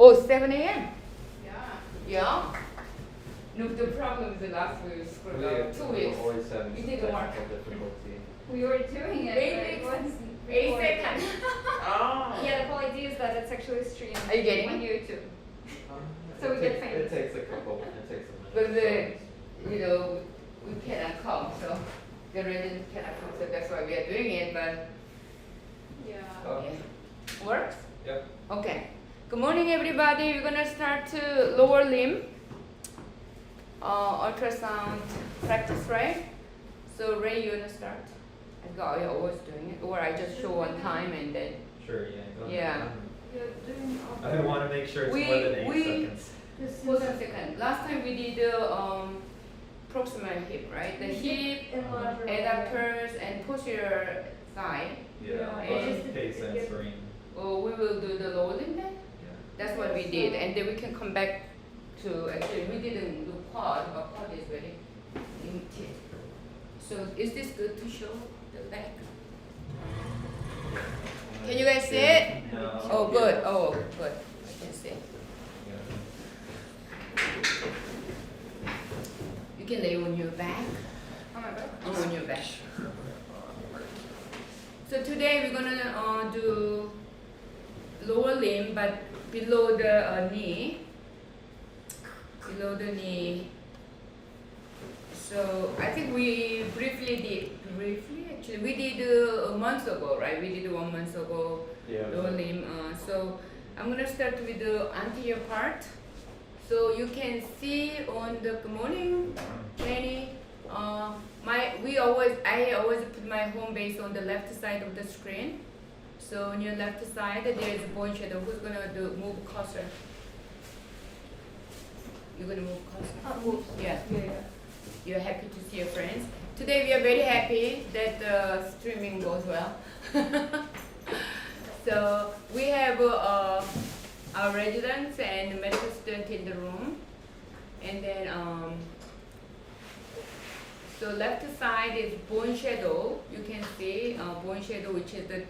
Oh, 7 a.m. Yeah. Yeah. No, the problem is the last week we screwed up. 2 weeks. Always having You some didn't work. technical difficulty. We were doing it. 8 but it weeks. wasn't 8 recorded. seconds. Yeah, the whole idea is that it's actually streamed Are you getting on it? YouTube. So It we get takes- famous. It takes a couple. It takes a minute. But you know, we cannot come, so the residents cannot come, so that's why we are doing it. But Yeah. Oh. yeah, works. Yep. Okay. Good morning, everybody. We're gonna start to lower limb ultrasound practice, right? So Ray, you wanna start? I always doing it, or I just show one time and then. Sure. Yeah. Go Yeah. ahead. You're doing all I want to make sure it's We- more than 8 we- seconds. Hold on a second. Last time we did proximal hip, right? The hip, adductors, and posterior thigh. Yeah. and- Both case and serene. Oh, we will do the lower limb then. Yeah. That's what we did, and then we can come back to actually we didn't do quad, but quad is very limited. So is this good to show the leg? Can you guys see it? No. Oh, good. Oh, good. I can see. Yeah. You can lay on your back. Oh my god. On your back. So today we're gonna do lower limb, but below the knee. Below the knee. So I think we actually we did a month ago, right? We did 1 month ago Yeah. lower limb. So I'm gonna start with the anterior part. So you can see on the good morning, Jenny. I always put my home base on the left side of the screen. So on your left side there is a bone shadow. Who's gonna move cursor? You're gonna move cursor. Move. Yeah. Yeah. You're happy to see your friends. Today we are very happy that the streaming goes well. So we have our residents and medical students in the room, and then so left side is bone shadow. You can see bone shadow, which is the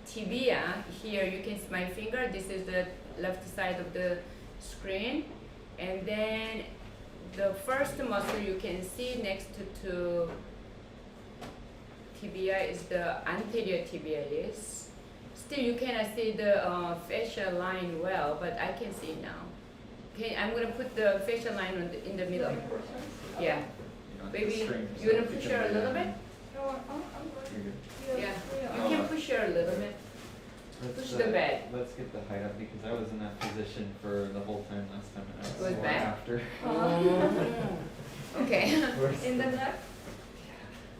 tibia. Here you can see my finger. This is the left side of the screen, and then the first muscle you can see next to tibia is the anterior tibialis. Still you cannot see the fascia line well, but I can see now. Okay, I'm gonna put the fascia line in the middle. Yeah. Maybe you wanna push her a little bit? Oh, I'm good. You're good. Yeah. You can push her a little bit. Push the bed. Let's get the height up because I was in that position for the whole time last time. And I Was was sore bad? after. Okay. Worse In the than- left?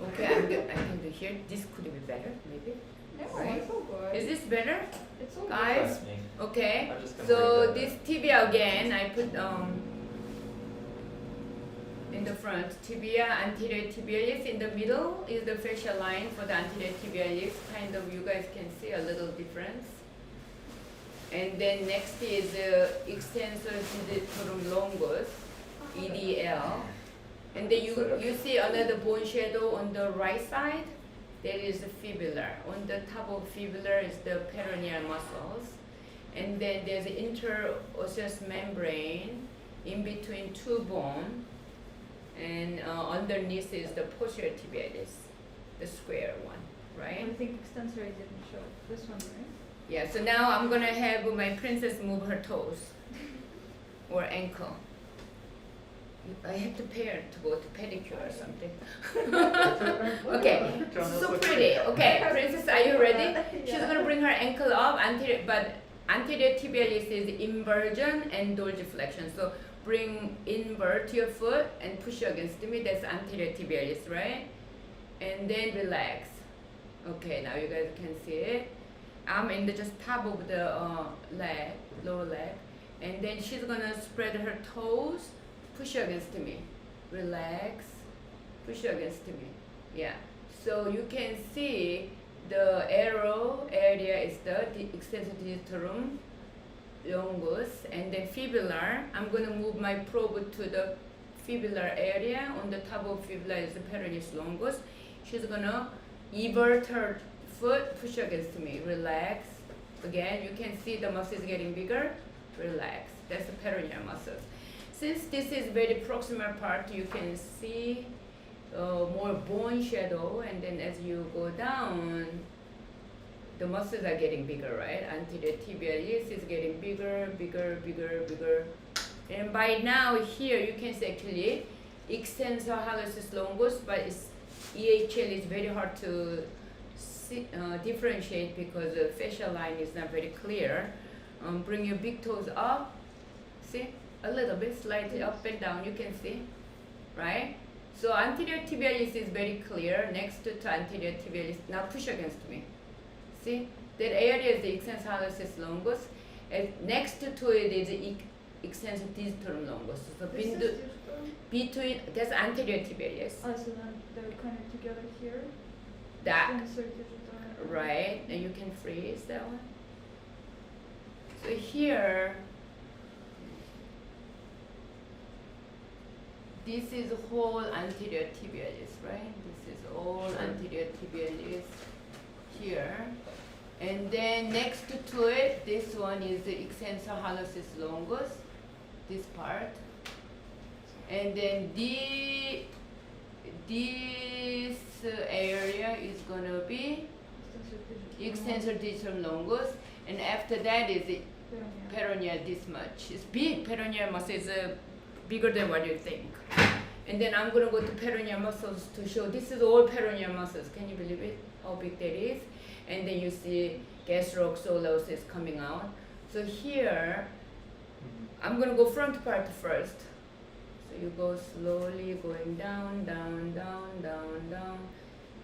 Okay, I can do here. This could be better, maybe. No, Right. it's all good. Is this better, It's all guys? Trust me. Okay. I'm just gonna So bring this that tibia again, I put in the front. Tibia, anterior tibialis. In the middle is the fascia line for the anterior tibialis. Kind of, you guys can see a little difference. And then next is extensor digitorum longus, EDL. And then you see another bone shadow on the right side. There is the fibular. On the top of fibular is the peroneal muscles. And then there's the interosseous membrane in between two bones. And underneath is the posterior tibialis, the square one, right? I think extensor I didn't show. This one, right? Yeah, so now I'm gonna have my princess move her toes or ankle. I have to pay her to go to pedicure or something. Okay, so pretty. Okay, princess, are you ready? She's gonna bring her ankle up, anterior tibialis is inversion and dorsiflexion. So invert your foot and push against me. That's anterior tibialis, right? And then relax. Okay, now you guys can see it. I'm in the just top of the leg, lower leg, and then she's gonna spread her toes, push against me, relax, push against me. Yeah. So you can see the arrow area is the extensor digitorum, longus, and then fibular. I'm gonna move my probe to the fibular area. On the top of fibula is the peroneus longus. She's gonna invert her foot, push against me, relax. Again, you can see the muscles getting bigger. relax. That's the peroneal muscles. Since this is very proximal part, you can see more bone shadow, and then as you go down, the muscles are getting bigger, right? Anterior tibialis is getting bigger, bigger, bigger, bigger. And by now here you can see actually extensor hallucis longus, but EHL is very hard to differentiate because the facial line is not very clear. Bring your big toes up, see? A little bit, slightly up and down, you can see, right? So anterior tibialis is very clear, next to anterior tibialis. Now push against me. See? That area is the extensor hallucis longus, and next to it is extensor digitorum longus. So between, that's anterior tibialis. Oh, so then they're kind of together here? That, Digitorum. right? And you can freeze that one. So here, this is whole anterior tibialis, right? This is all anterior tibialis here. And then next to it, this one is the extensor hallucis longus, this part. And then this area is gonna be extensor digitorum longus, and after that is the peroneal this much. It's big. Peroneal muscle is bigger than what you think. And then I'm gonna go to peroneal muscles to show this is all peroneal muscles. Can you believe it? How big that is? And then you see gastrocnemius is coming out. So here, I'm gonna go front part first. So you go slowly going down, down, down, down, down.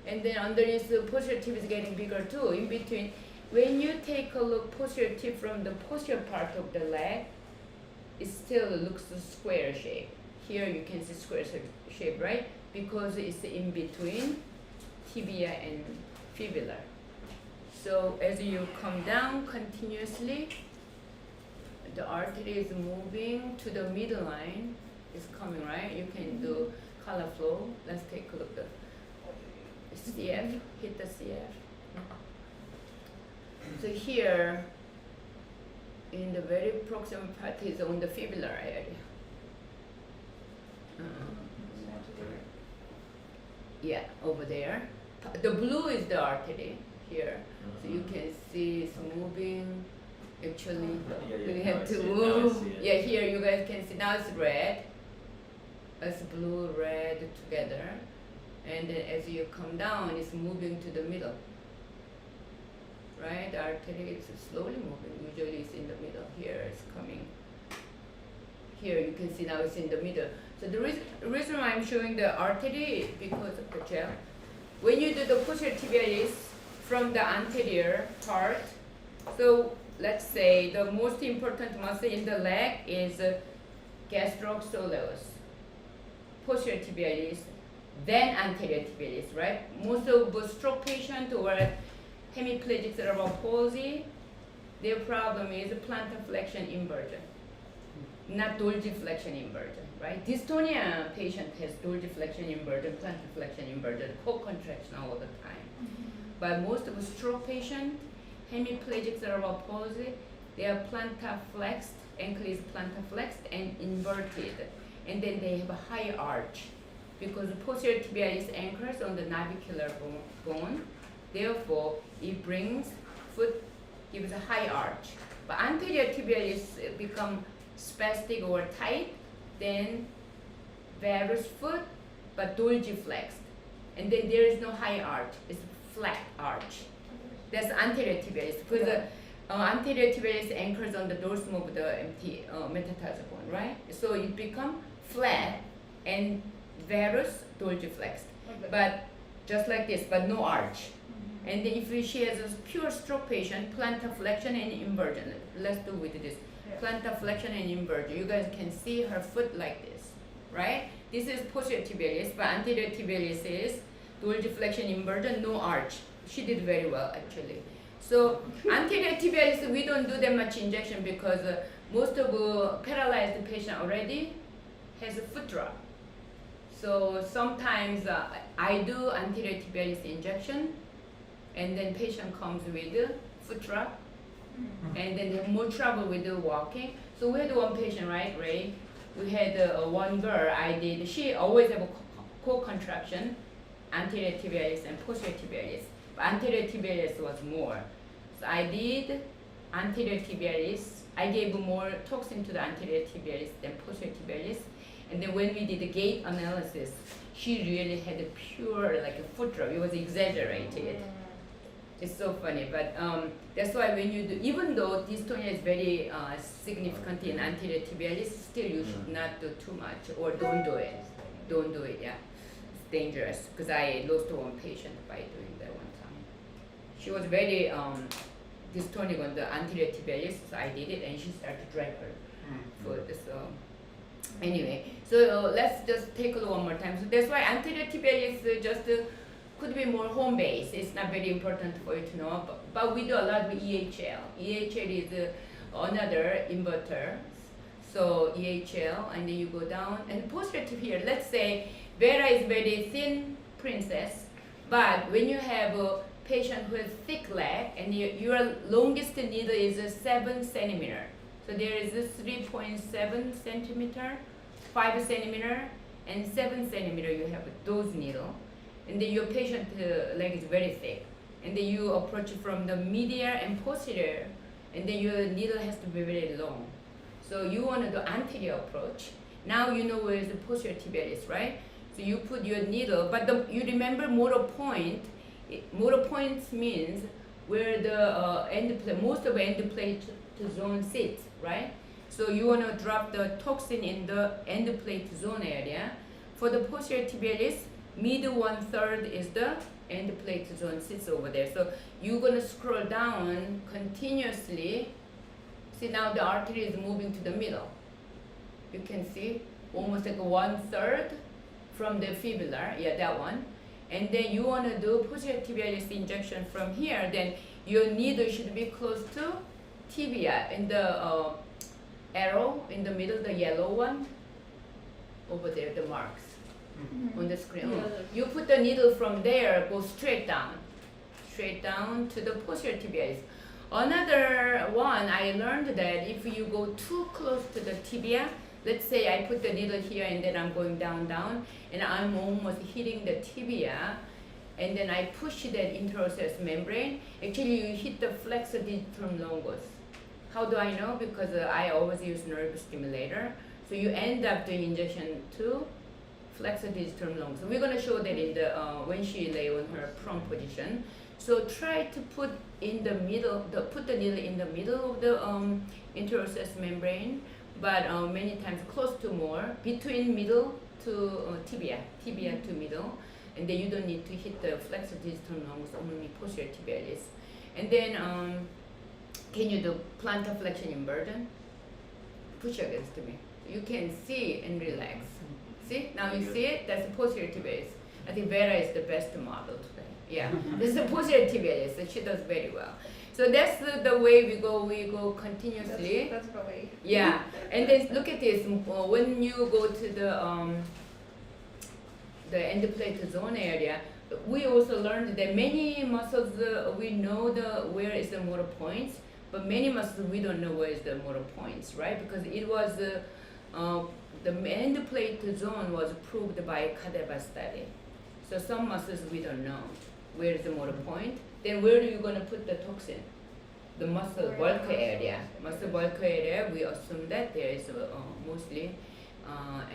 And then underneath the posterior tip is getting bigger too. In between, when you take a look posterior tip from the posterior part of the leg, it still looks a square shape. Here you can see square shape, right? Because it's in between tibia and fibula. So as you come down continuously, the artery is moving to the middle line. It's coming, right? You can do color flow. Let's take a look at the CF, hit the CF. So here, in the very proximal part is on the fibular area. Yeah, over there. The blue is the artery here. So you can see it's moving. Actually, we have to move. Yeah, here you guys can see. Now it's red. It's blue, red together. And then as you come down, it's moving to the middle. Right? The artery is slowly moving. Usually it's in the middle. Here it's coming. Here you can see now it's in the middle. So the reason why I'm showing the artery is because of the gel. When you do the posterior tibialis from the anterior part, so let's say the most important muscle in the leg is gastrocnemius, posterior tibialis, then anterior tibialis, right? Most of stroke patients or hemiplegic cerebral palsy, their problem is plantar flexion inversion, not dorsiflexion inversion, right? Dystonia patient has dorsiflexion inversion, plantar flexion inversion, co-contraction all the time. But most of stroke patients, hemiplegic cerebral palsy, they are plantar flexed, ankle is plantar flexed and inverted, and then they have a high arch because the posterior tibialis anchors on the navicular bone. Therefore, it brings foot, gives a high arch. But anterior tibialis become spastic or tight, then varus foot, but dorsiflexed. And then there is no high arch, it's flat arch. That's anterior tibialis, because the anterior tibialis anchors on the dorsum of the metatarsal bone, right? So it become flat and varus dorsiflexed, but just like this, but no arch. And then if she has a pure stroke patient, plantar flexion and inversion. Let's do with this. Yeah. Plantar flexion and inversion. You guys can see her foot like this, right? This is posterior tibialis, but anterior tibialis is dorsiflexion inversion, no arch. She did very well actually. So anterior tibialis, we don't do that much injection because most of paralyzed patient already has a foot drop. So sometimes I do anterior tibialis injection, and then patient comes with foot drop, and then they have more trouble with the walking. So we had one patient, right, Ray? We had one girl, she always have a co-contraction, anterior tibialis and posterior tibialis. But anterior tibialis was more. So I did anterior tibialis. I gave more toxin to the anterior tibialis than posterior tibialis. And then when we did the gait analysis, she really had a pure, like a foot drop. It was exaggerated. It's so funny, but that's why when you do, even though dystonia is very significant in anterior tibialis, still you should not do too much or don't do it. Don't do it, yeah. It's dangerous because I lost one patient by doing that one time. She was very dystonic on the anterior tibialis, so I did it and she started to drag her foot. So anyway, so let's just take a look one more time. So that's why anterior tibialis just could be more home base. It's not very important for you to know, but we do a lot with EHL. EHL is another inverter. So EHL, and then you go down, and posterior tip here, let's say Vera is very thin princess, but when you have a patient who has thick leg, and your longest needle is 7 centimeter. So there is a 3.7 centimeter, 5 centimeter, and 7 centimeter, you have those needle. And then your patient leg is very thick. And then you approach from the medial and posterior, and then your needle has to be very long. So you want to do anterior approach. Now you know where the posterior tibialis, right? So you put your needle, but you remember motor point. Motor points means where the end plate, most of the end plate zone sits, right? So you want to drop the toxin in the end plate zone area. For the posterior tibialis, middle 1/3 is the end plate zone sits over there. So you're gonna scroll down continuously. See, now the artery is moving to the middle. You can see almost like 1/3 from the fibular, yeah, that one. And then you wanna do posterior tibialis injection from here. Then your needle should be close to tibia in the arrow in the middle, the yellow one over there, the marks. On the screen. You put the needle from there, go straight down to the posterior tibialis. Another one, I learned that if you go too close to the tibia, let's say I put the needle here and then I'm going down, and I'm almost hitting the tibia, and then I push that interosseous membrane, actually you hit the flexor digitorum longus. How do I know? Because I always use nerve stimulator. So you end up doing injection to flexor digitorum longus. So we're going to show that in the when she lay on her prone position. So try to put in the middle, put the needle in the middle of the interosseous membrane, but many times close to more, between middle to tibia to middle, and then you don't need to hit the flexor digitorum longus, only posterior tibialis. And then can you do plantar flexion inversion? Push against me. You can see and relax. See, now you see it, that's the posterior tibialis. I think Vera is the best model today. Yeah, this is the posterior tibialis, and she does very well. So that's the way we go continuously. That's the way. Yeah, and then look at this, when you go to the end plate zone area, we also learned that many muscles, we know where is the motor points, but many muscles we don't know where is the motor points, right? Because it was the end plate zone was proved by Kadeva study. So some muscles we don't know where is the motor point. Then where are you going to put the toxin? The muscle bulk area. Muscle bulk area, we assume that there is mostly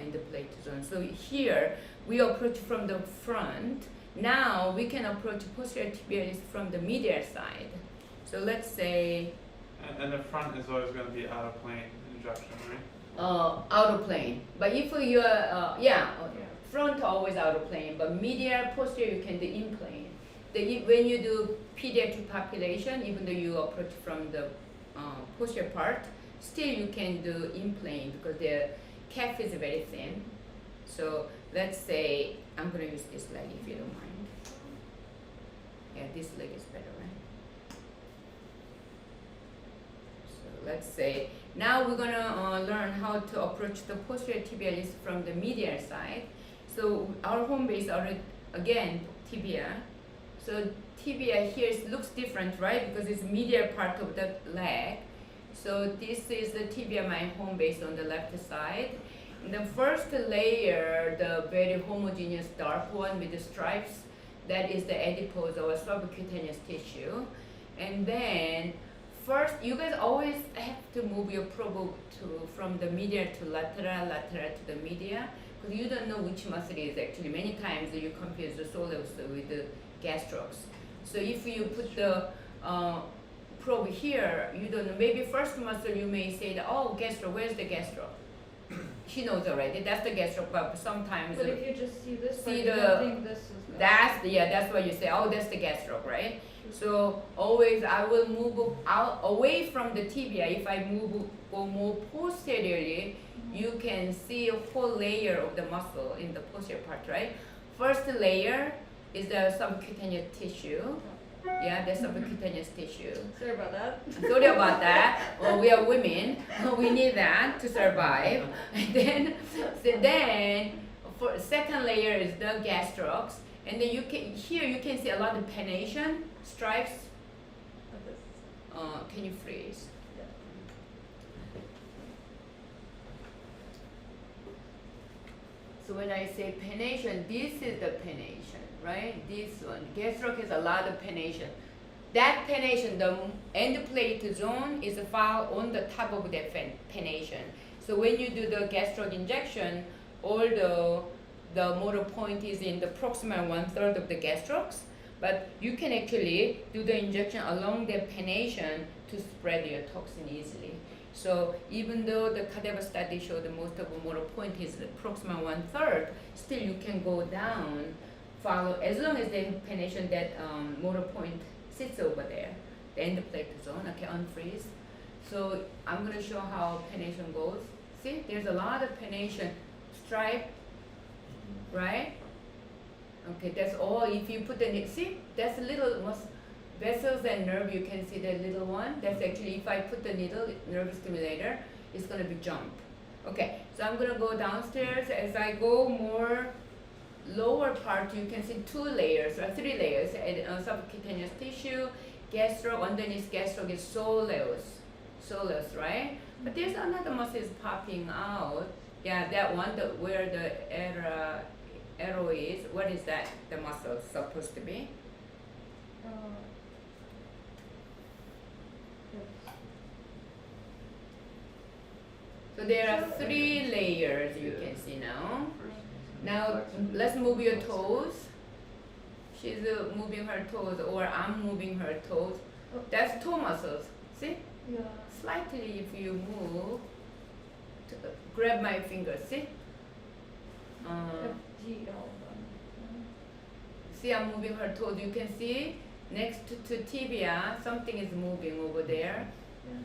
end plate zone. So here we approach from the front. Now we can approach posterior tibialis from the medial side. So let's say. And the front is always going to be out of plane injection, right? Out of plane. But if you front always out of plane, but medial, posterior you can do in plane. When you do pediatric population, even though you approach from the posterior part, still you can do in plane because the calf is very thin. So let's say, I'm going to use this leg if you don't mind. Yeah, this leg is better, right? So let's say, now we're going to learn how to approach the posterior tibialis from the medial side. So our home base are, again, tibia. So tibia here looks different, right? Because it's medial part of the leg. So this is the tibia, my home base on the left side. And the first layer, the very homogeneous dark one with the stripes, that is the adipose or subcutaneous tissue. And then first, you guys always have to move your probe from the medial to lateral, lateral to the medial, because you don't know which muscle is actually. Many times you confuse the soleus with the gastrocs. So if you put the probe here, you don't know. Maybe first muscle you may say that, oh, gastro, where's the gastro? She knows already. That's the gastro, but sometimes. But if you just see this, see you the- don't think this is the That's what you say. Oh, that's the gastro, right? So always I will move out away from the tibia. If I go more posteriorly, you can see a whole layer of the muscle in the posterior part, right? First layer is the subcutaneous tissue. Yeah, the subcutaneous tissue. Sorry about that. Sorry about that. Well, we are women. We need that to survive. And then, for second layer is the gastrocs. And then you can see a lot of pennation stripes. Like this. Can you freeze? Yeah. So when I say pennation, this is the pennation, right? This one. Gastroc has a lot of pennation. That pennation, the end plate zone, is found on the top of that pennation. So when you do the gastroc injection, although the motor point is in the proximal 1/3 of the gastrocs, but you can actually do the injection along the pennation to spread your toxin easily. So even though the cadaver study showed the most of the motor point is the proximal 1/3, still you can go down, follow, as long as the pennation, that motor point sits over there, the end plate zone. Okay, unfreeze. So I'm gonna show how pennation goes. See, there's a lot of pennation stripe, right? Okay, that's all. If you put the, see, that's a little vessels and nerve, you can see the little one. That's actually, if I put the needle, nerve stimulator, it's gonna be jump. Okay, so I'm gonna go downstairs. As I go more lower part, you can see 2 layers, or 3 layers, subcutaneous tissue, gastro, underneath gastro is soleus, right? But there's another muscle is popping out. Yeah, that one, where the arrow is. What is that? The muscle supposed to be? So there are 3 layers you can see now. Now let's move your toes. She's moving her toes, or I'm moving her toes. That's toe muscles. See? Yeah. Slightly if you move, grab my finger, see? FGL. See, I'm moving her toes. You can see next to tibia, something is moving over there. Yeah.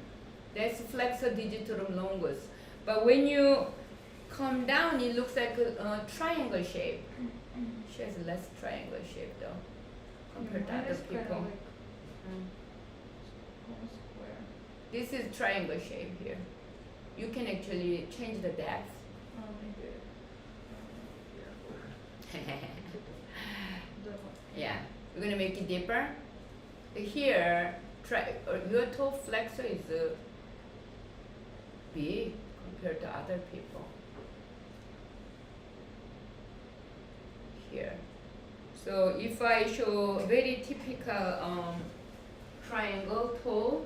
That's flexor digitorum longus. But when you come down, it looks like a triangle shape. She has less triangle shape though, compared to Mine other is kinda people. like Mm. almost square. This is triangle shape here. You can actually change the depth. Maybe. Yeah, we're gonna make it deeper. Here, your toe flexor is big compared to other people. Here. So if I show very typical triangle toe,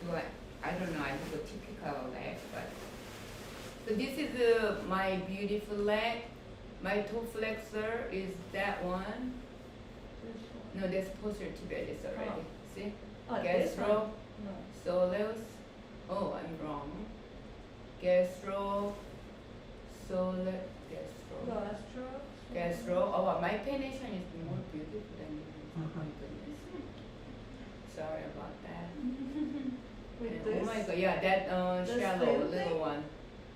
well, I don't know, I have a typical leg, but so this is my beautiful leg. My toe flexor is that one. No, that's posterior tibialis already. See? This one? Gastro, No. soleus. Oh, I'm wrong. Gastro, soleus, gastro. Oh, wow, my pennation is more beautiful than yours. Oh my goodness. Sorry about that. With And this? oh my god, yeah, that This shallow thin little thing? one.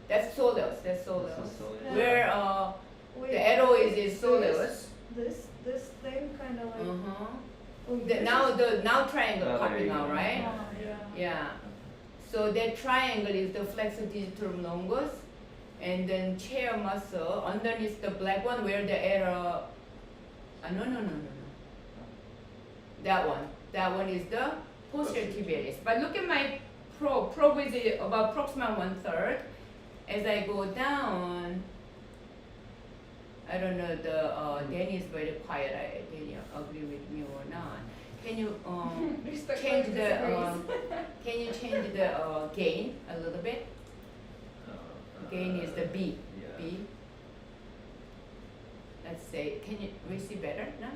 That's soleus. That's soleus. Yeah. Where Wait, the arrow is soleus. This thing kind of like. Uh-huh. Oh, Now triangle Oh, there popping you out, go. right? Yeah. Yeah. So that triangle is the flexor digitorum longus. And then chair muscle underneath the black one where the arrow. No. That one is the posterior tibialis. But look at my probe. Probe is about proximal 1/3. As I go down, I don't know. Danny is very quiet. Danny agree with me or not? Can you change the can you change the gain a little bit? Gain is the B. Yeah. B. Let's say, we see better now?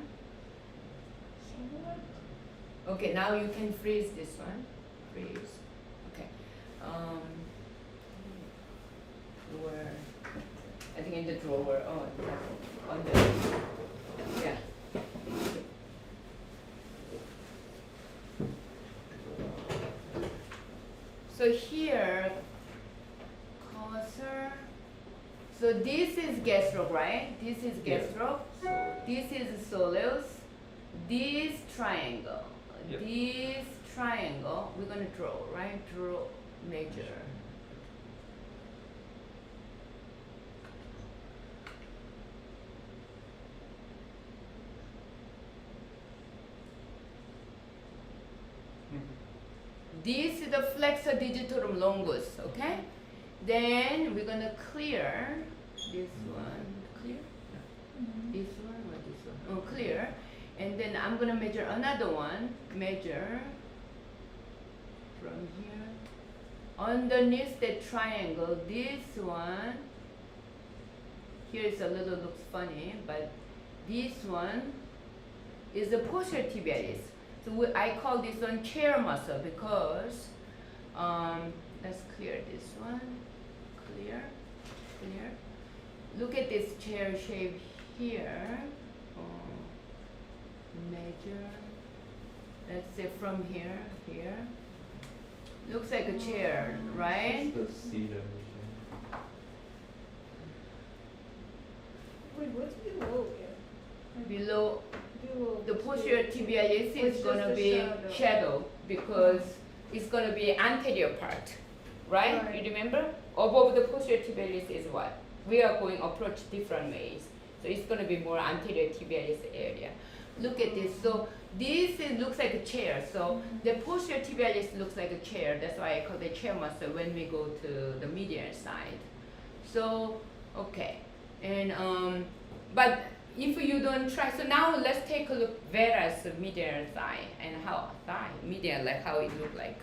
Okay, now you can freeze this one. Freeze. Okay. Where? I think in the drawer. Oh, on the. Yeah. So here, cursor. So this is gastro, right? This is gastro. This is soleus. This triangle. Yep. This triangle. We're gonna draw, right? Draw, measure. This is the flexor digitorum longus, okay? Then we're gonna clear this one. Clear? This one or this one? Oh, clear. And then I'm gonna measure another one. Measure from here. Underneath the triangle, this one. Here is a little looks funny, but this one is the posterior tibialis. So I call this one chair muscle because, let's clear this one. Clear. Look at this chair shape here. Measure. Let's say from here. Looks like a chair, right? The seat over Wait, what's below here? Below Below. the posterior tibialis It's is just gonna the be shadow. shadow because it's gonna be anterior part, right? Right. You remember? Above the posterior tibialis is what? We are going approach different ways. So it's gonna be more anterior tibialis area. Look at this. So this looks like a chair. So the posterior tibialis looks like a chair. That's why I call it chair muscle when we go to the medial side. So okay, and but if you don't try, so now let's take a look Vera's medial thigh and how medial, like how it look like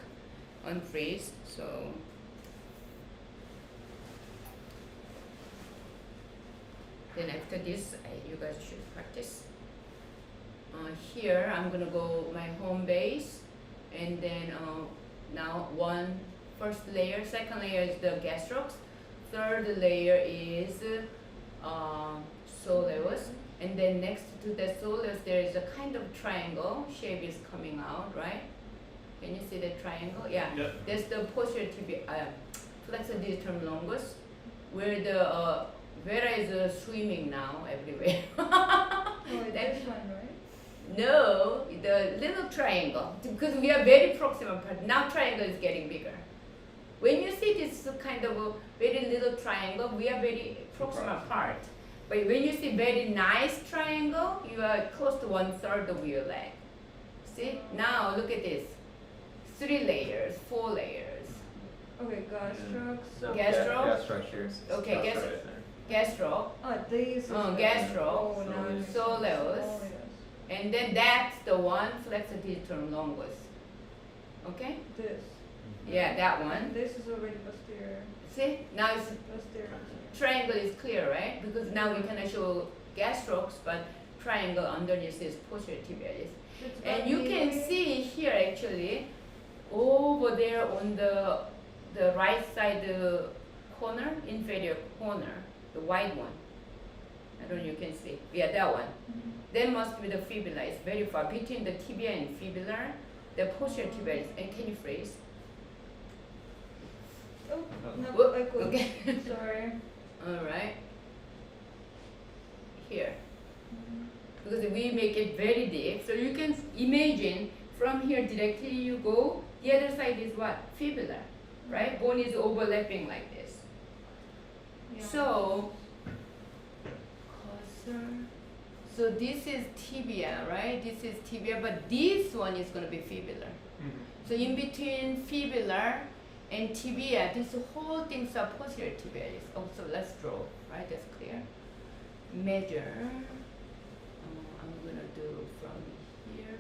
unfreeze. So then after this, you guys should practice. Here I'm gonna go my home base, and then now first layer, second layer is the gastrocs, third layer is soleus, and then next to the soleus there is a kind of triangle shape is coming out, right? Can you see the triangle? Yeah. Yep. That's the posterior flexor digitorum longus, where the Vera is swimming now everywhere. Oh, this one, right? No, the little triangle, because we are very proximal part. Now triangle is getting bigger. When you see this kind of a very little triangle, we are very proximal part. But when you see very nice triangle, you are close to 1/3 of your leg. See? Now look at this. 3 layers, 4 layers. Okay, gastrocs. Gastro. Gastro here. Okay, gastro. right there. Gastro. Oh, this is. Gastro. Oh, now it makes sense. Soleus. Oh, yes. And then that's the one flexor digitorum longus. Okay? This. Yeah, that one. This is already posterior. See? Now it's Posterior. triangle is clear, right? Because now we cannot show gastrocs, but triangle underneath is posterior tibialis. It's And got you can the- see here actually, over there on the right side corner, inferior corner, the white one. I don't know, you can see. Yeah, that one. That must be the fibula. It's very far between the tibia and fibula, the posterior tibialis. And can you freeze? Oh, no, Whoop, I could. okay. Sorry. All right. Here. Because we make it very deep, so you can imagine from here directly you go. The other side is what? Fibula, right? Bone is overlapping like this. Yeah. So, so this is tibia, right? This is tibia, but this one is going to be fibular. So in between fibular and tibia, this whole thing's a posterior tibialis. Oh, so let's draw, right? That's clear. Measure. I'm going to do from here.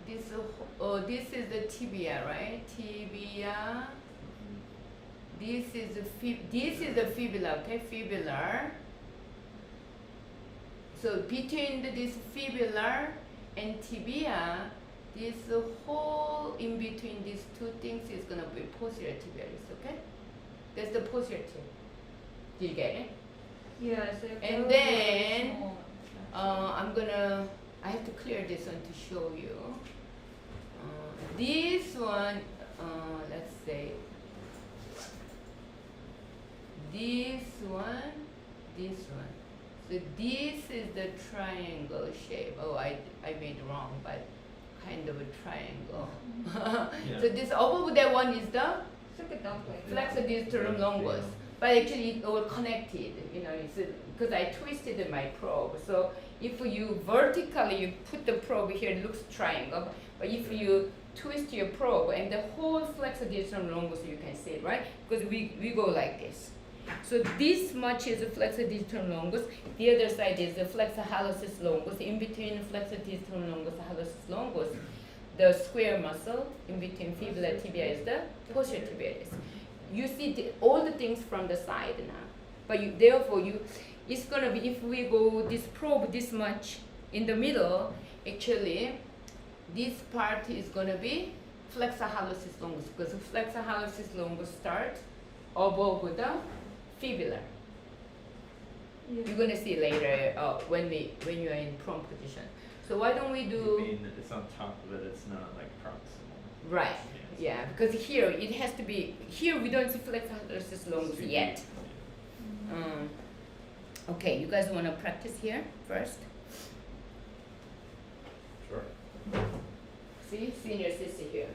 This is the tibia, right? Tibia. This is the fibula, okay? Fibular. So between this fibular and tibia, this whole in between these two things is gonna be posterior tibialis, okay? That's the posterior tib. Did you get it? Yeah, so And then I have to clear this one to show you. This one, let's say, this one. So this is the triangle shape. Oh, I made wrong, but kind of a triangle. So this above that one is the it's like a dumpling. flexor digitorum longus, but actually it's all connected. You know, because I twisted my probe. So if you vertically you put the probe here, it looks triangle. But if you twist your probe and the whole flexor digitorum longus, you can see it, right? Because we go like this. So this much is the flexor digitorum longus. The other side is the flexor hallucis longus. In between flexor digitorum longus and hallucis longus, the square muscle in between fibula tibia is the posterior tibialis. You see all the things from the side now. But it's gonna be, if we go this probe this much in the middle, actually this part is gonna be flexor hallucis longus, because flexor hallucis longus starts above the fibular. Yeah. You're gonna see later when you are in prone position. So why don't we You do mean it's on top of it, it's not like proximal. right? Yeah, because here it has to be. Here we don't see flexor hallucis longus yet. Okay, you guys wanna practice here first? Sure. See, senior sister here.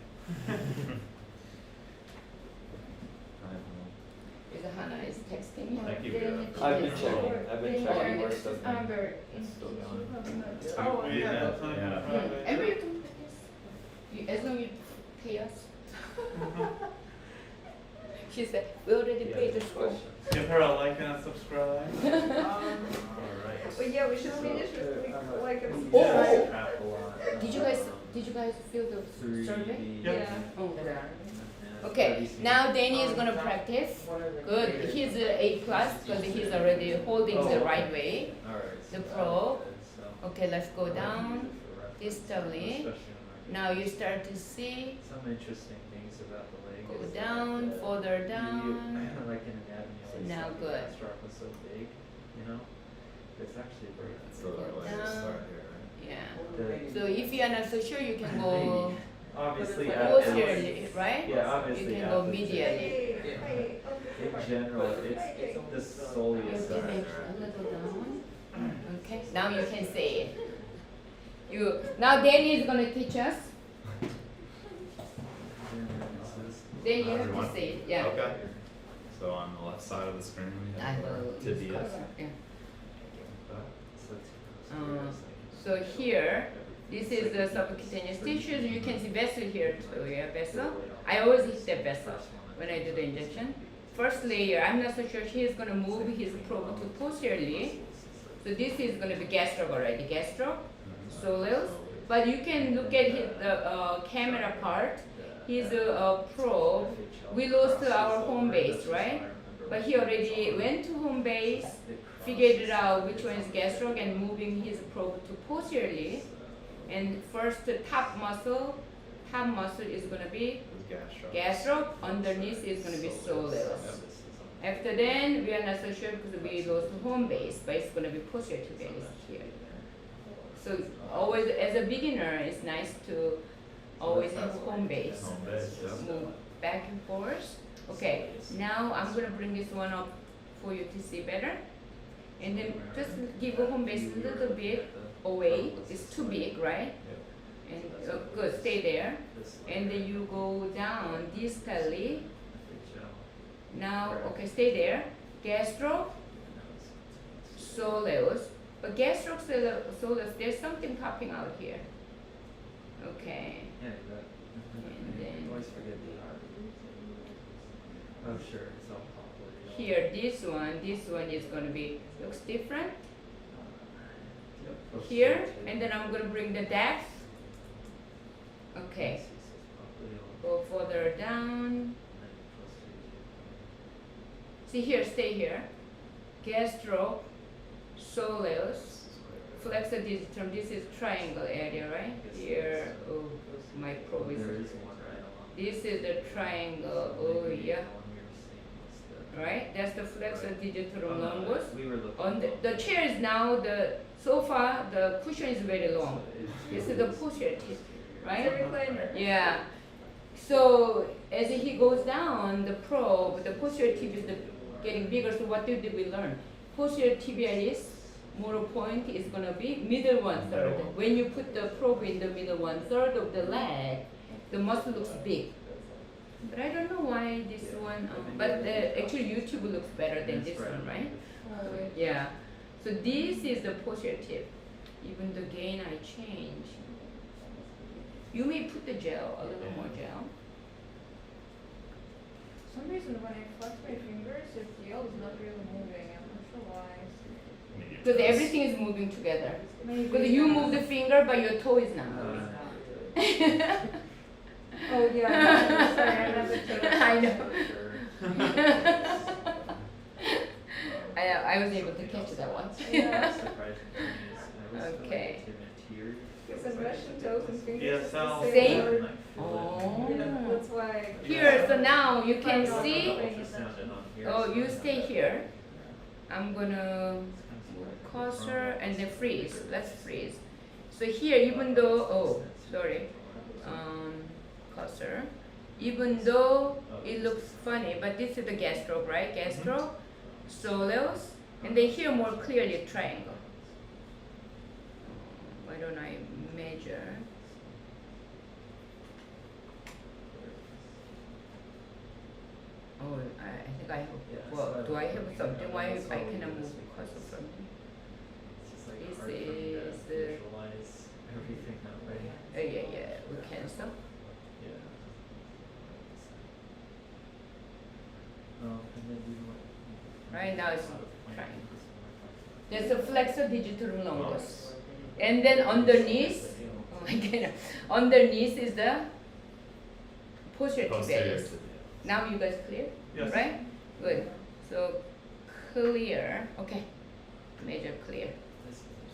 Is Hannah is texting me? Thank you. I've been checking. I've been checking where stuff is. Amber. It's still going. Oh, We yeah. have time Yeah. for Friday. Every you can practice. As long as you pay us. She said, we already paid the school. Give her a like and a subscribe. Alright. But yeah, we should finish with like a Oh. Did you guys fill the survey? Yeah. Oh, okay, now Danny is gonna practice. Good, he's A plus because he's already holding the right way. The probe. Okay, let's go down distally. Now you start to see, Some interesting things about the leg. go is down, that, further down. like in anatomy, So always now thought the good. gastrocnemius was so big, you know? It's actually very. Go down. Yeah. The- So if you are not so sure, you can go Obviously, posteriorly, right? yeah, obviously. You can go atlas is- medially. In general, it's the soleus. Okay, maybe a little down. Okay, now you can say it. Now Danny is gonna teach us. Then you have to say it, yeah. Okay. So on the left side of the screen, we I have will our use tibias. color, yeah. Uh, So here, this is the subcutaneous tissues. You can see vessel here too, yeah, vessel. I always hit the vessel when I do the injection. First layer, I'm not so sure he is gonna move his probe to posteriorly. So this is gonna be gastro already, gastro, soleus. But you can look at the camera part. His probe, we lost our home base, right? But he already went to home base, figured out which one is gastro and moving his probe to posteriorly. And first the top muscle is gonna be gastro, underneath is gonna be soleus. After then, we are not so sure because we lost home base, but it's gonna be posterior tibialis here. So always, as a beginner, it's nice to always have home base. Home base, yeah. Move back and forth. Okay, now I'm gonna bring this one up for you to see better. And then just give a home base a little bit away. It's too big, right? And good, stay there. And then you go down distally Now, okay, stay there. Gastro, soleus. But gastro, soleus, there's something popping out here. Okay. Yeah, that. And then- I always forget the R. Oh, sure, it's all popular. Here, this one is going to be, looks different. Here, and then I'm going to bring the depth. Okay, go further down. See here, stay here. Gastro, soleus, flexor digitorum. This is triangle area, right? Here, oh, my probe is. There is one right along. This is the triangle. Oh yeah, right? That's the flexor digitorum longus. We were looking. On the chair is now the sofa. The cushion is very long. This is the posterior tip, right? It's a recliner. Yeah. So as he goes down the probe, the posterior tip is getting bigger. So what did we learn? Posterior tibialis motor point is gonna be middle 1/3. When you put the probe in the middle 1/3 of the leg, the muscle looks big. But I don't know why this one. But actually YouTube looks better than this one, right? Yeah. So this is the posterior tip. Even the gain I change. You may put the gel, a little more gel. For some reason, when I flex my fingers, the gel is not really moving. I'm not sure why. Because everything is moving together. Maybe. Because you move the finger, but your toe is not moving. Oh yeah. Sorry, I never took. I know. I was able to catch that one. Yeah. Okay. Because I'm brushing toes and fingers. Yeah, it's the so- Same? word. Oh. Yeah, that's why. Here, so now you can Yeah. see. Oh, you stay here. I'm gonna move cursor and then freeze. Let's freeze. So here, even though, oh, sorry, cursor. Even though it looks funny, but this is the gastro, right? Gastro, soleus, and then here more clearly triangle. Why don't I measure? Oh, I think I have, well, do I have something? Why I cannot move cursor from here? This is the- visualize everything that way. Yeah, we cancel. Yeah. And then you want. Right now it's trying. There's a flexor digitorum longus. And then underneath, oh my god, underneath is the posterior tibialis. Now you guys clear? Yes. Right? Good. So clear. Okay. Measure clear.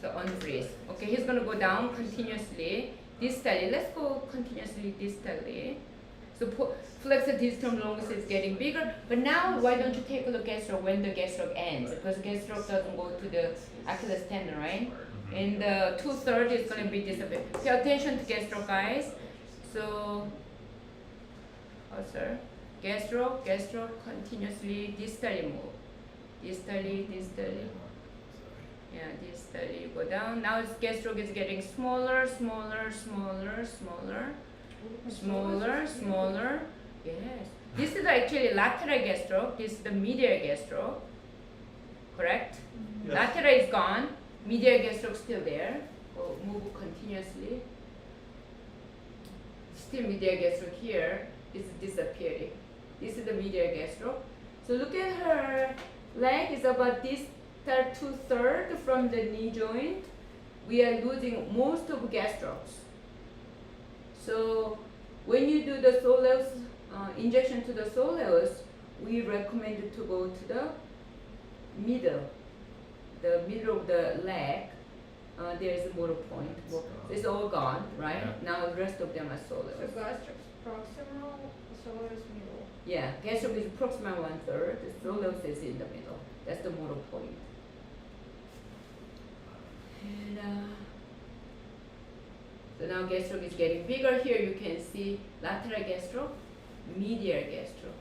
So unfreeze. Okay, he's gonna go down continuously, distally. Let's go continuously distally. So flexor digitorum longus is getting bigger. But now, why don't you take a look at gastroc when the gastroc ends? Because gastroc doesn't go to the Achilles tendon, right? And the 2/3 is gonna be disappear. Pay attention to gastroc, guys. So, cursor, gastroc, continuously distally move. Distally. Yeah, distally you go down. Now gastroc is getting smaller. Yes. This is actually lateral gastroc. This is the medial gastroc. Correct? Yes. Lateral is gone. Medial gastroc still there. Go move continuously. Still medial gastroc here. This is disappearing. This is the medial gastroc. So look at her leg is about this 2/3 from the knee joint. We are losing most of gastrocs. So when you do the soleus injection to the soleus, we recommend to go to the middle of the leg. There is a motor point. Well, it's all gone, right? Yeah. Now the rest of them are So soleus. gastroc's proximal, soleus medial. Yeah, gastroc is proximal 1/3. The soleus is in the middle. That's the motor point. And so now gastroc is getting bigger. Here you can see lateral gastroc, medial gastroc,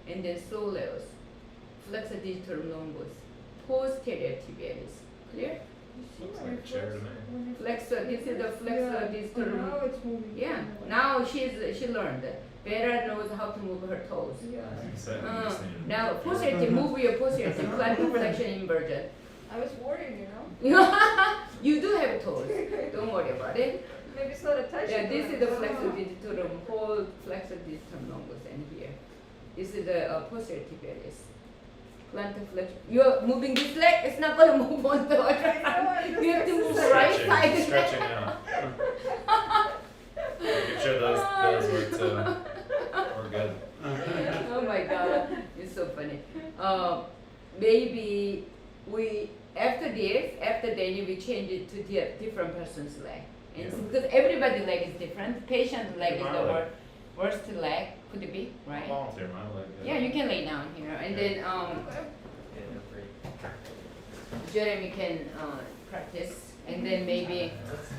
and then soleus, flexor digitorum longus, posterior tibialis. Clear? see Looks when like it a chair first- to me. when it- Flexor, this is the flexor Yeah, Distal. Now it's moving. Yeah, anyway. now she learned. Vera knows how to move her toes. Yeah. So you Uh, just need to- Now posterior tib, move your posterior tib, plantar flexion inversion. I was worried, you know. You do have toes. Don't worry about it. Maybe it's not attached. Yeah, to this it. is the flexor digitorum, whole flexor digitorum longus, and here. This is the posterior tibialis. Plantar flexion. You're moving this leg, it's not gonna move on the other side. You have to move the right Stretching, side. stretching out. Making sure those work too. We're good. Oh my god, it's so funny. Maybe we after Danny we change it to different person's leg, and Yeah. because everybody's leg is different. Patient leg is My the leg. worst leg. Could it be right? Volunteer my leg. Yeah, you can lay down here, and then Jeremy can practice, and then maybe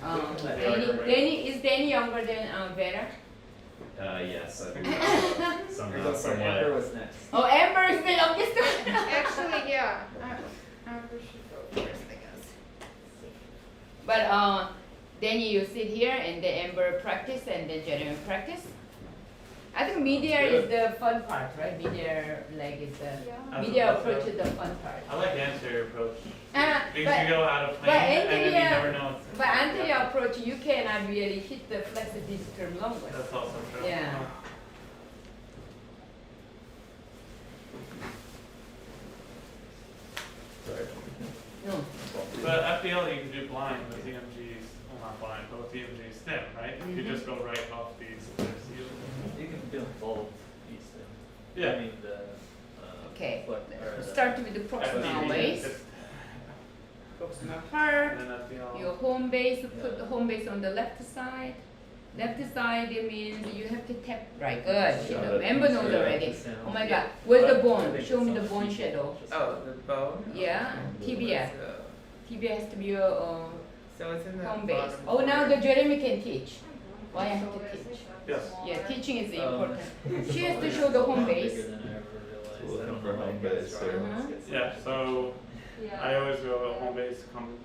Danny is Danny younger than Vera? Yes, I think so. Amber Somewhat. was next. Oh, Amber is the youngest one. Actually, yeah. Amber should go first, I guess. But Danny, you sit here, and then Amber practice, and then Jeremy practice. I think medial is the fun part, right? Medial leg is the Yeah. medial approach is the fun part. I like the anterior approach. Ah, Because you but go out of but plane and then you anterior- never know what's but anterior approach, you cannot really hit the flexor digitorum longus. That's also true. Yeah. Sorry. No. But FBL you can do blind with EMGs, well not blind, but with EMGs thin, right? You Mhm. just go right off these. You can feel both these things. Yeah. I mean the. Okay. or the- Start with the proximal waist. Proximal part. And then FBL. Your home base, put the home base on the left side. Left side, it means you have to tap, right, good, she Got knows, it. Amber knows Yeah. already. Oh my god, where's the I bone? think Show me it's the on bone feet. shadow. Oh, the bone? Yeah, tibia. Tibia has to be your So it's in the home base. bottom Oh, now corner. the Jeremy can teach. Why I have to teach? Yes. Yeah, teaching is Um, important. She has to show the home base. Bigger than I ever realized. Looking I don't for know home why guys base, try to uh-huh. get Yeah, so Yeah. I always go with home base come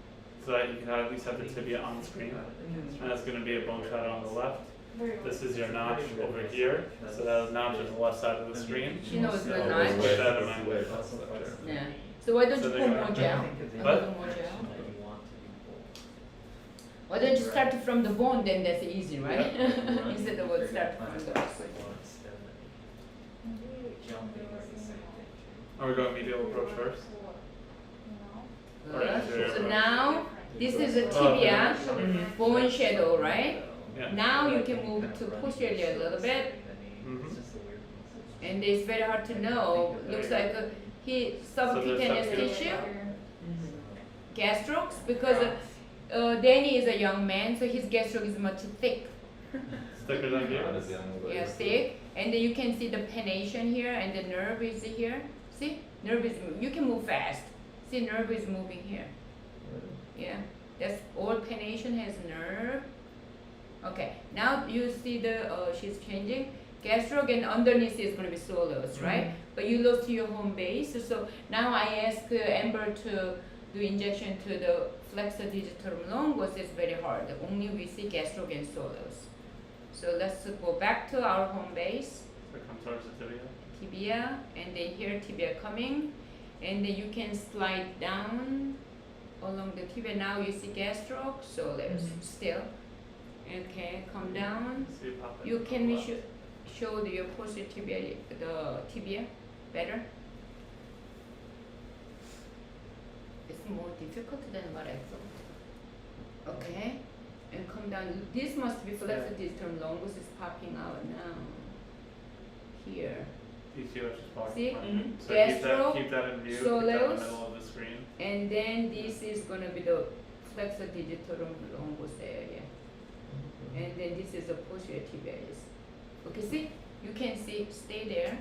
so that you can at least have the tibia on screen. And that's gonna be a bone shadow on the left. This is your notch over here. So that notch is the left side of the screen. She knows So the always notch. put that in mind. Yeah. So why don't So you they put go- more gel? What? A little more gel. Why don't you start from the bone? Then that's easy, right? Instead of what start from the backside. Are we going medial approach first? Or anterior So approach? now this is a tibia bone shadow, right? Yeah. Now you can move to posterior a little bit, Mhm. and it's very hard to know. Looks like subcutaneous subcutaneous. tissue, gastrocs, because Danny is a young man, so his gastroc is much thick. Thicker than you? Yeah, thick, and then you can see the pennation here, and the nerve is here. See, nerve is you can move fast. See, nerve is moving here. Yeah, that's all pennation has nerve. Okay, now you see the she's changing gastroc, and underneath is going to be soleus, right? But you lost your home base, so now I ask Amber to do injection to the flexor digitorum longus. It's very hard. Only we see gastroc and soleus. So let's go back to our home base, So come towards the tibia. tibia, and then here tibia coming, and then you can slide down along the tibia. Now you see gastroc, soleus still. Okay, come down. So you pop it You to the can left. show your posterior tibia, the tibia better. It's more difficult than what I thought. Okay, and come down. This must be flexor digitorum longus is popping out now. Here, You see what she's talking See? about? Mhm. So Gastro, keep that in view, keep that in the soleus. middle of the screen. and then this is gonna be the flexor digitorum longus area, and then this is the posterior tibialis. Okay, see, you can see, stay there.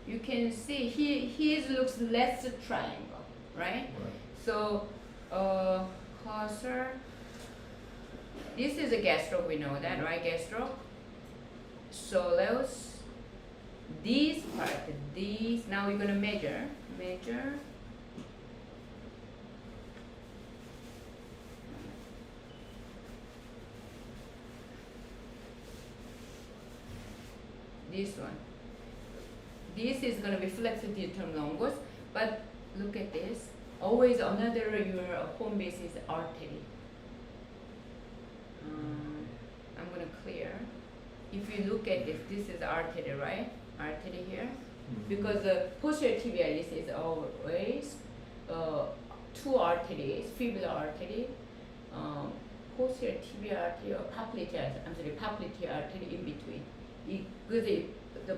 You can see his looks less triangle, right? So, cursor. This is a gastroc, we know that, right? Gastroc. Soleus. These part, these. Now we're gonna measure. this one. This is going to be flexor digitorum longus, but look at this. Always another your home base is artery. I'm going to clear. If you look at this is artery, right? Artery here. Because the posterior tibialis is always two arteries, fibular artery, posterior tibial artery or popliteal artery in between. The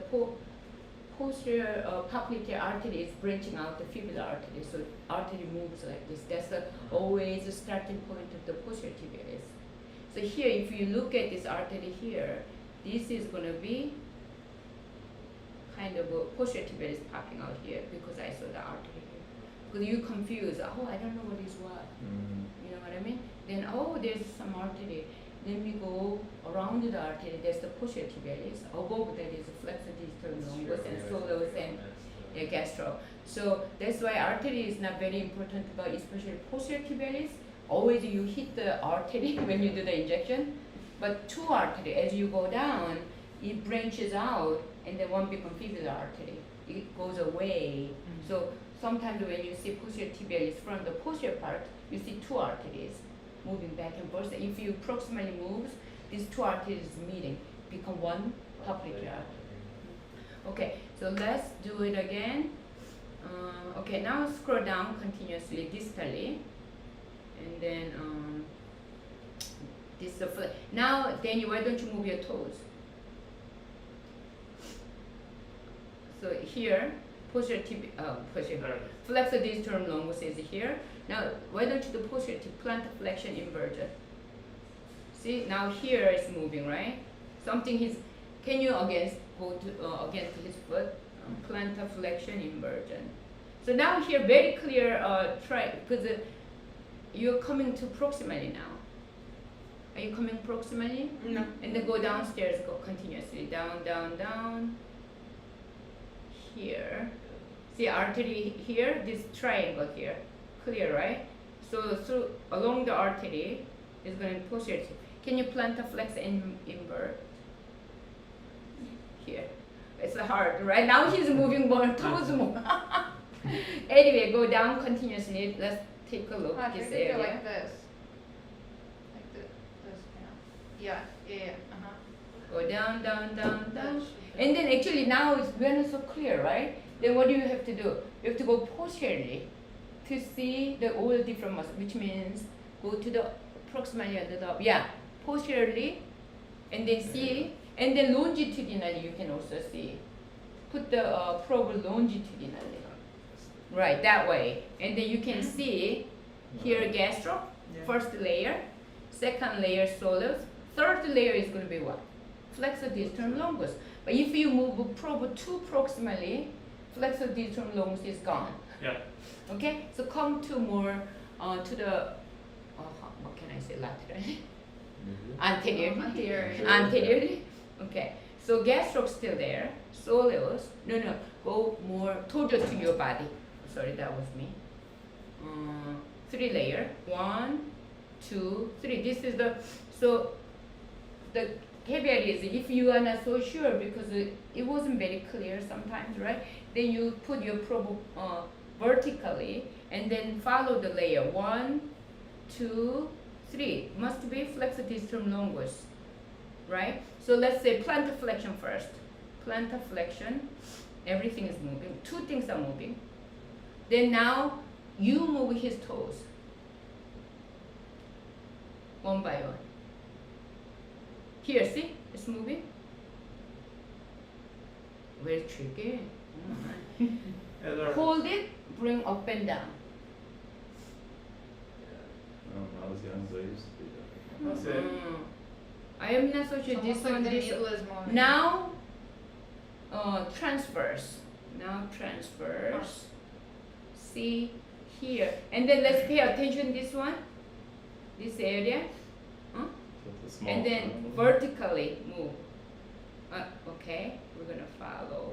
posterior popliteal artery is branching out the fibular artery, so artery moves like this. That's always the starting point of the posterior tibialis. So here, if you look at this artery here, this is going to be kind of a posterior tibialis popping out here because I saw the artery here. Because you confuse, oh, I don't know what is what. You know what I mean? Then, oh, there's some artery. Then we go around the artery, there's the posterior tibialis. Above that is flexor digitorum longus and soleus and gastro. So that's why artery is not very important, but especially posterior tibialis. Always you hit the artery when you do the injection. But two artery, as you go down, it branches out, and then one becomes fibular artery. It goes away. So sometimes when you see posterior tibialis from the posterior part, you see two arteries moving back and forth. If you proximally move, these two arteries meeting, become one popliteal artery. Okay, so let's do it again. Okay, now scroll down continuously distally, and then this is the now, Danny, why don't you move your toes? So here, posterior flexor digitorum longus is here. Now, why don't you do posterior plantar flexion inversion? See, now here it's moving, right? Something is. Can you again go to against his foot? Plantar flexion inversion. So now here, very clear. Try because you're coming to proximally now. Are you coming proximally? No. And then go downstairs, go continuously down, down, down. Here, see artery here, this triangle here, clear, right? So through along the artery is going to posterior. Can you plantar flex and invert? Here, it's hard, right? Now he's moving more toes more. Anyway, go down continuously. Let's take a look at this area. Like this. Like this, yeah. Go down, down, down, down. And then actually now it's very so clear, right? Then what do you have to do? You have to go posteriorly to see the all different muscles, which means go to the proximally under the, posteriorly, and then see, and then longitudinally you can also see. Put the probe longitudinally, right, that way. And then you can see here gastro, first layer, second layer soleus, third layer is going to be what? Flexor digitorum longus. But if you move probe too proximally, flexor digitorum longus is gone. Yeah. Okay, so come to more to the what can I say, laterally? Anteriorly. Anteriorly. Okay, so gastro still there. Soleus. No. Go more towards to your body. Sorry, that was me. 3 layer. 1, 2, 3. This is the caveat is if you are not so sure because it wasn't very clear sometimes, right? Then you put your probe vertically and then follow the layer 1, 2, 3. Must be flexor digitorum longus, right? So let's say plantar flexion first. Plantar flexion, everything is moving. 2 things are moving. Then now you move his toes one by one. Here, see, it's moving. Very tricky. Hold it, bring up and down. When I was young, so I used to do that. That's it. I am not so sure It's this almost like one, the this needle is moving. now transverse. Now transverse. See here. And then let's pay attention this one. This area. The small And then one. vertically move. Okay, we're gonna follow.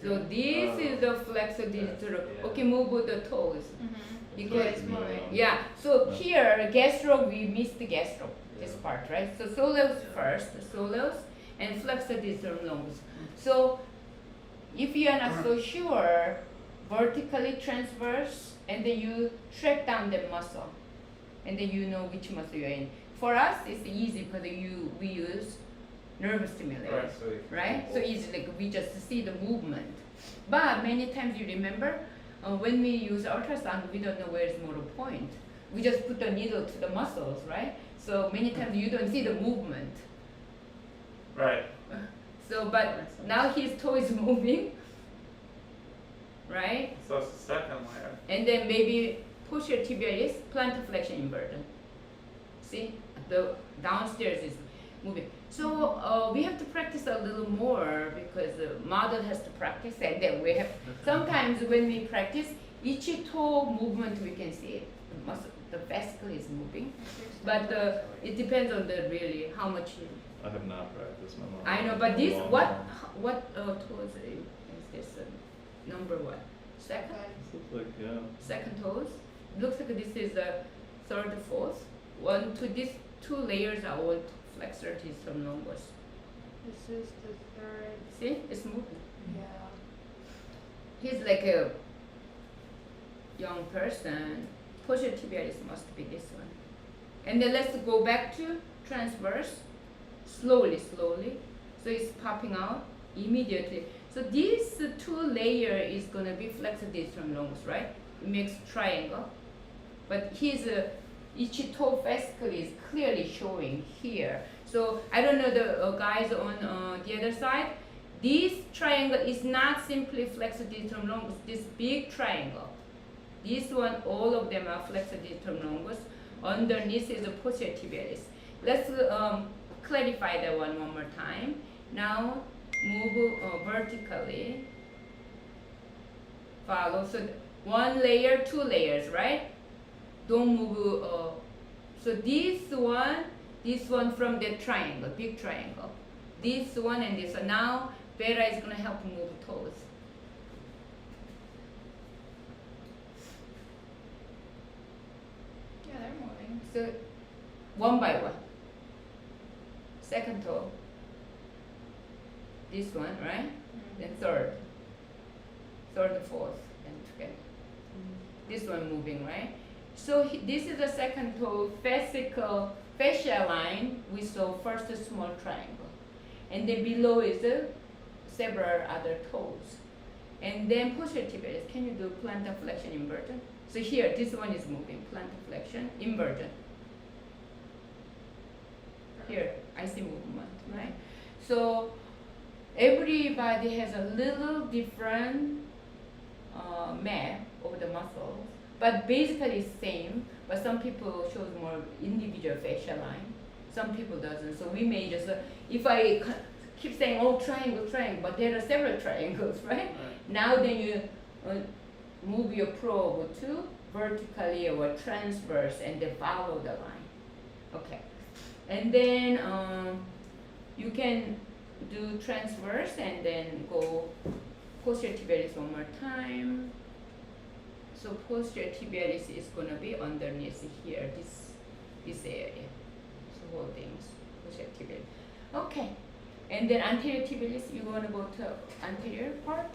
So this is the flexor digitorum. Okay, move with the toes. Because It's moving. yeah, so here gastro, we missed the gastro, this part, right? So soleus first, soleus, and flexor distal longus. So if you are not so sure, vertically transverse, and then you track down the muscle, and then you know which muscle you're in. For us, it's easy because we use nerve stimulator, right? So easy, like we just see the movement. But many times you remember, when we use ultrasound, we don't know where is motor point. We just put the needle to the muscles, right? So many times you don't see the movement. Right. So, but now his toe is moving, right? So it's the second layer. And then maybe posterior tibialis, plantar flexion inversion. See, the downstairs is moving. So we have to practice a little more because the model has to practice, and then we have. Sometimes when we practice, each toe movement we can see it. The fascicle is moving, but it depends on the really how much. I have not practiced my mom. I know, but this what toes is this number what? Second? This looks like, yeah. Second toes. Looks like this is the third, fourth. These two layers are all flexor distal longus. This is the third. See, it's moving. Yeah. He's like a young person. Posterior tibialis must be this one. And then let's go back to transverse. Slowly. So it's popping out immediately. So this two layer is gonna be flexor distal longus, right? It makes triangle. But his each toe fascicle is clearly showing here. So I don't know the guys on the other side. This triangle is not simply flexor distal longus. This big triangle. This one, all of them are flexor distal longus. Underneath is the posterior tibialis. Let's clarify that one more time. Now move vertically. Follow. So one layer, two layers, right? Don't move. So this one from the triangle, big triangle. This one and this one. Now Vera is gonna help move toes. Yeah, they're moving. So one by one. Second toe. This one, right? Then third, fourth, and together. This one moving, right? So this is the second toe fascia line. We saw first a small triangle, and then below is several other toes, and then posterior tibialis. Can you do plantar flexion inversion? So here, this one is moving, plantar flexion inversion. Here, I see movement, right? So everybody has a little different map of the muscles, but basically it's same. But some people shows more individual fascia line, some people doesn't. So we may just, if I keep saying, oh, triangle, but there are several triangles, right? Now then you move your probe to vertically or transverse and then follow the line. Okay. And then you can do transverse and then go posterior tibialis one more time. So posterior tibialis is gonna be underneath here, this area. So whole things, posterior tibialis. Okay. And then anterior tibialis, you wanna go to anterior part?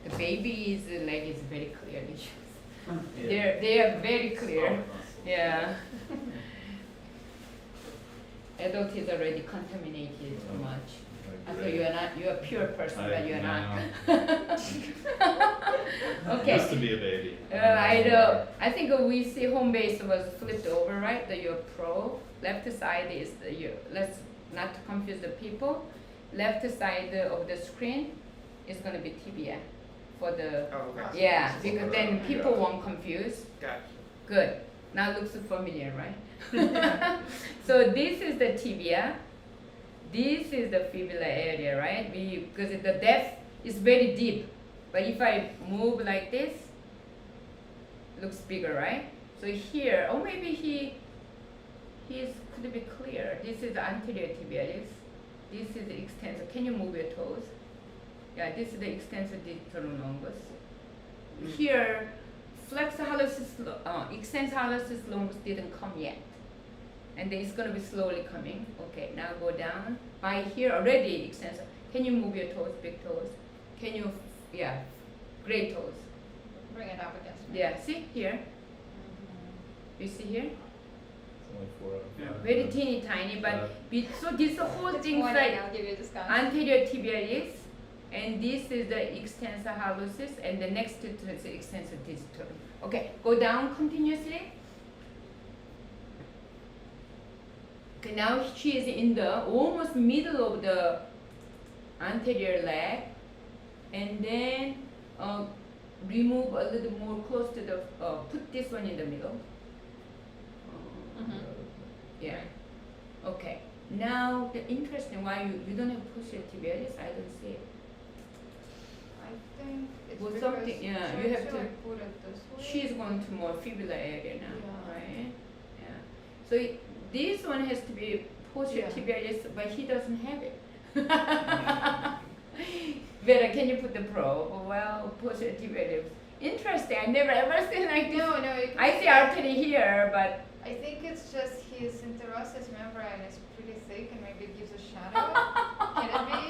The baby's leg is very clearly shown. They are very clear. Yeah. Adult is already contaminated too much. So you are not. You are a pure person, but you are not. Okay. Used to be a baby. I know. I think we see home base was flipped over, right? Your pro left side is your. Let's not confuse the people. Left side of the screen is going to be tibia for the. Oh, okay. Yeah, because then people won't confuse. Gotcha. Good. Now it looks familiar, right? So this is the tibia. This is the fibula area, right? Because the depth is very deep. But if I move like this, it looks bigger, right? So here, or maybe he's could be clear. This is the anterior tibialis. This is the extensor. Can you move your toes? Yeah, this is the extensor digitorum longus. Here, flexor hallucis, extensor hallucis longus didn't come yet. And then it's going to be slowly coming. Okay, now go down. By here already extensor. Can you move your toes, big toes? Can you, yeah, great toes. Bring it up against me. Yeah, see here? You see here? It's only 4 out of 5. Very teeny tiny, but so this whole It's thing pointing, like I'll give you a discount. anterior tibialis, and this is the extensor hallucis, and the next to it is the extensor digitorum. Okay, go down continuously. Okay, now she is in the almost middle of the anterior leg, and then remove a little more close to the, put this one in the middle. Mhm. Yeah. Okay. Now the interesting why you don't have posterior tibialis, I don't see it. I think it's Well, because something- yeah, should you I- have should to- I put it this way? She's going to more fibular area now, Yeah. right? Yeah. So this one has to be posterior Yeah. tibialis, but he doesn't have it. Vera, can you put the probe? Well, posterior tibialis. Interesting. I never ever seen like this. No, you can I see artery here, but I think it's just his interosseous membrane is pretty thick and maybe it gives a shadow. Can it be?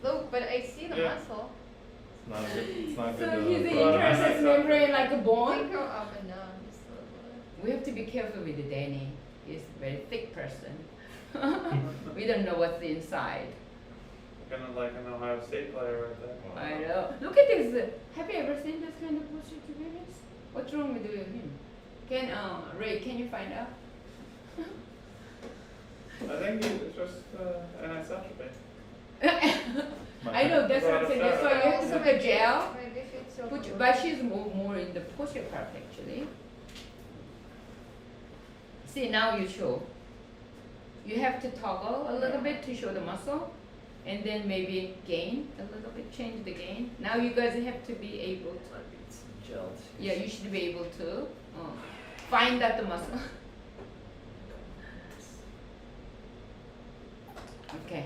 Look, but I see the Yeah. muscle. It's not good. It's not good. so to he's put the on interosseous ice. membrane like a I bone. think go up and down just a little bit. We have to be careful with Danny. He's a very thick person. We don't know what's inside. Kind of like an Ohio State player right there. Wow. I know. Look at this. Have you ever seen this kind of posterior tibialis? What's wrong with him? Can Ray? Can you find out? I think it's just anisotropy. I know that's what I'm saying. That's why you have to put the gel. Maybe if it's over. But she's more in the posterior part actually. See, now you show. You have to toggle a little bit to show the muscle, and then maybe gain a little bit, change the gain. Now you guys have to be able to. I need some gel. Yeah, you should be able to find out the muscle. Okay.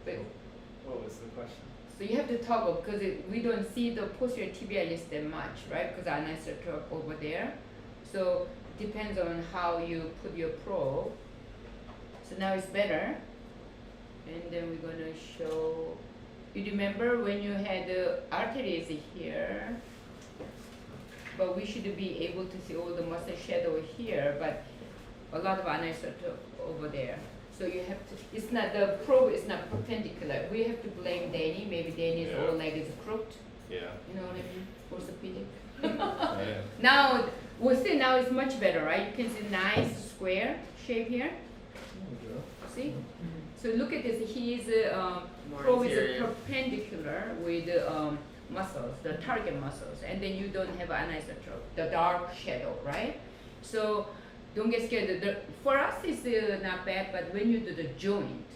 So, What was the question? so you have to toggle because we don't see the posterior tibialis that much, right? Because anisotrope over there. So depends on how you put your probe. So now it's better. And then we're gonna show. You remember when you had the arteries here? But we should be able to see all the muscle shadow here, but a lot of anisotrope over there. So you have to, it's not, the probe is not perpendicular. We have to blame Danny. Maybe Danny's Yeah. whole leg is crooked. Yeah. You know what I mean? Orthopedic. Yeah. Now, we'll see now it's much better, right? You can see nice square shape here. See? So look at this. His More probe is interior. perpendicular with muscles, the target muscles, and then you don't have anisotrope, the dark shadow, right? So don't get scared. For us, it's not bad, but when you do the joint,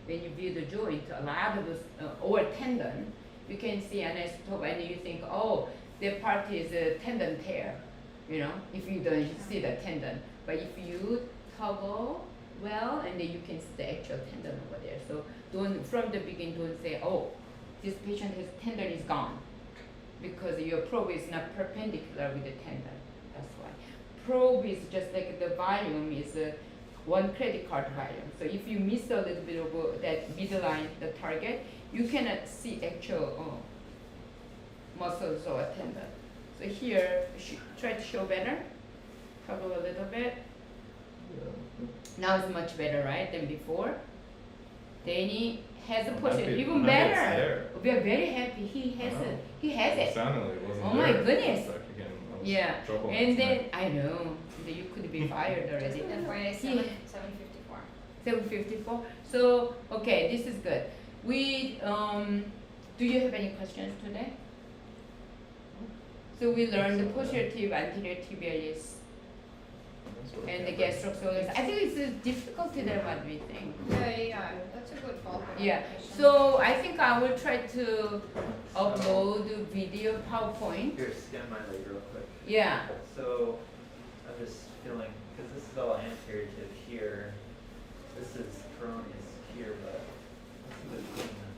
when you view the joint, a lot of or tendon, you can see anisotrope, and you think, oh, that part is a tendon tear, you know, if you don't see the tendon. But if you toggle well, and then you can see the actual tendon over there. So don't, from the beginning, don't say, oh, this patient his tendon is gone, because your probe is not perpendicular with the tendon. That's why. Probe is just like the volume is one credit card volume. So if you miss a little bit of that midline, the target, you cannot see actual muscles or tendon. So here, try to show better. Toggle a little bit. Now it's much better, right, than before. Danny has a I'm posture, happy- even I'm happy it's better. there. We are very happy. He has Wow. it. He has It it. sounded like it wasn't Oh my there. goodness. Like, again, I was Yeah. trouble And then tonight. I know that you could be fired already. FYI, He- 754. 754. So okay, this is good. We do you have any questions today? So we learned the posterior tib, anterior tibialis, That's what and the happened. gastrocnemius. I think it's difficulty there what we think. Yeah, that's a good ballpark. Yeah. So I think I will try to upload video PowerPoint. Here, scan my leg real quick. Yeah. So, I'm just feeling, because this is all anterior tib here, this is peroneus here, but what's in between them?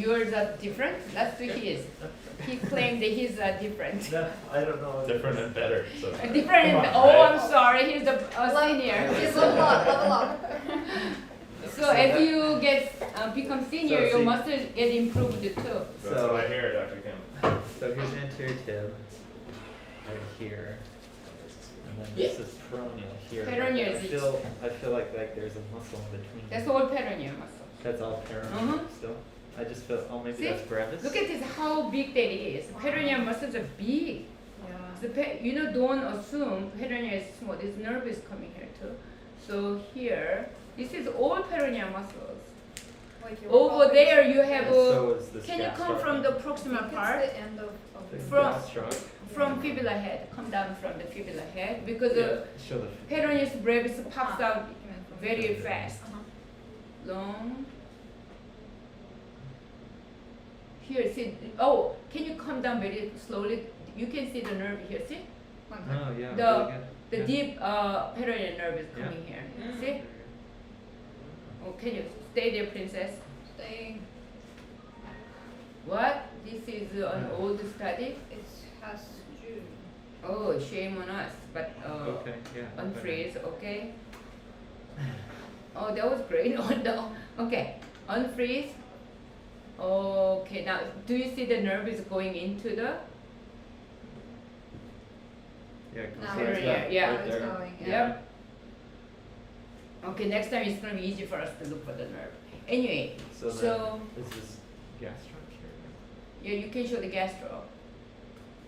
yours are different? That's what he is. He claimed that his are different. No, I don't know. Different and better. So. Different. Come on, Oh, right? I'm sorry. He's the senior. He's level up. So as you get become senior, So your see- muscles get improved too. That's what I hear, Dr. Kim. So here's anterior tib, right here, and then this is peroneal here. Peroneus I is- feel like there's a muscle in between. That's all peroneal muscle. That's all peroneal Uh-huh. still. I just feel, oh, maybe See? that's brevis. Look at this, how big that is. Peroneal muscles are big. Yeah. So don't assume peroneal is small. This nerve is coming here too. So here, this is all peroneal muscles. Like your Over pelvis. there you have And a. so is this Can you come from the proximal It's part? the end of The the from- gastroc. From fibula head. Come down from the fibula head because Yeah, the show the. peroneus brevis pops out from very fast. Uh-huh. Long. Here, see. Oh, can you come down very slowly? You can see the nerve here. See, Like Oh, yeah, The- really good. the Yeah. deep peroneal nerve is Yeah. coming here. See? Oh, can you stay there, princess? staying. What? This is an old study. It has June. Oh, shame on us. But Okay, yeah. unfreeze, okay? Oh, that was great. Oh, no. Okay, unfreeze. Okay, now do you see the nerve is going into the? Yeah, Now so it's it's yeah, that yeah. right It's there. going, yeah. Yep. Okay, next time it's gonna be easy for us to look for the nerve. Anyway, So so then, is this gastroc here? yeah, you can show the gastro.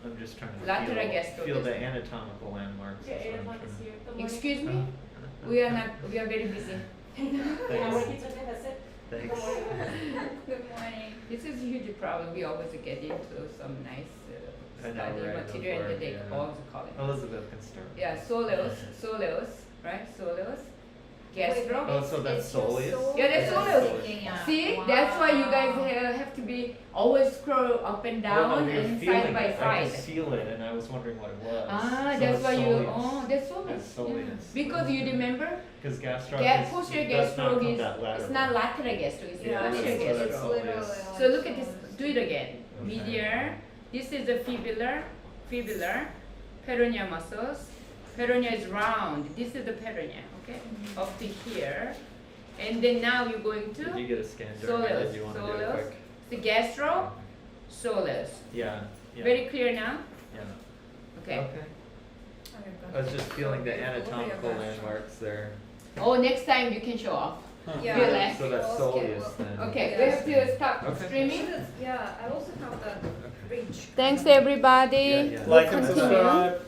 I'm just trying to Lateral gastro feel the distal. anatomical landmarks. Yeah, is what 8 I'm o'clock is trying here. Good morning. Excuse me? to- We are very busy. Thanks. That's it. Thanks. Good morning. This is a huge problem. We always get into some nice I know, study right, material and before, they yeah. always call it. Elizabeth can start. Yeah, soleus, right? Soleus, gastro. Oh, so that's soleus? Yeah, that's soleus. Yeah. See, that's why you guys have to be always scroll up and down Oh, no, you're and feeling side by it. I could side. feel it, and I was wondering what it was. Ah, So that's it's why you. soleus. Oh, that's soleus. That's Yeah. soleus. Because you remember, Because gastroc posterior does not gastro come is that lateral. it's not lateral gastro, it's Yeah, posterior that's gastro. soleus. Literally So look at this. Do it again. Okay. Medial. This is the fibular, peroneal muscles. Peronea is round. This is the peronea. Okay, up to here, and then now you're going Did you to get a scan during it? soleus. Do you want to do it Soleus. quick? The gastro, soleus. Yeah. Yeah. Very clear now. Yeah. Okay. I was just feeling the anatomical landmarks there. Oh, next time you can show off. Yeah. Relax. So that's soleus then. Okay, we Yeah. have to stop Okay. streaming. Yeah, I also have that Okay. reach. Thanks everybody. Yeah, yeah. We'll Like and continue. subscribe.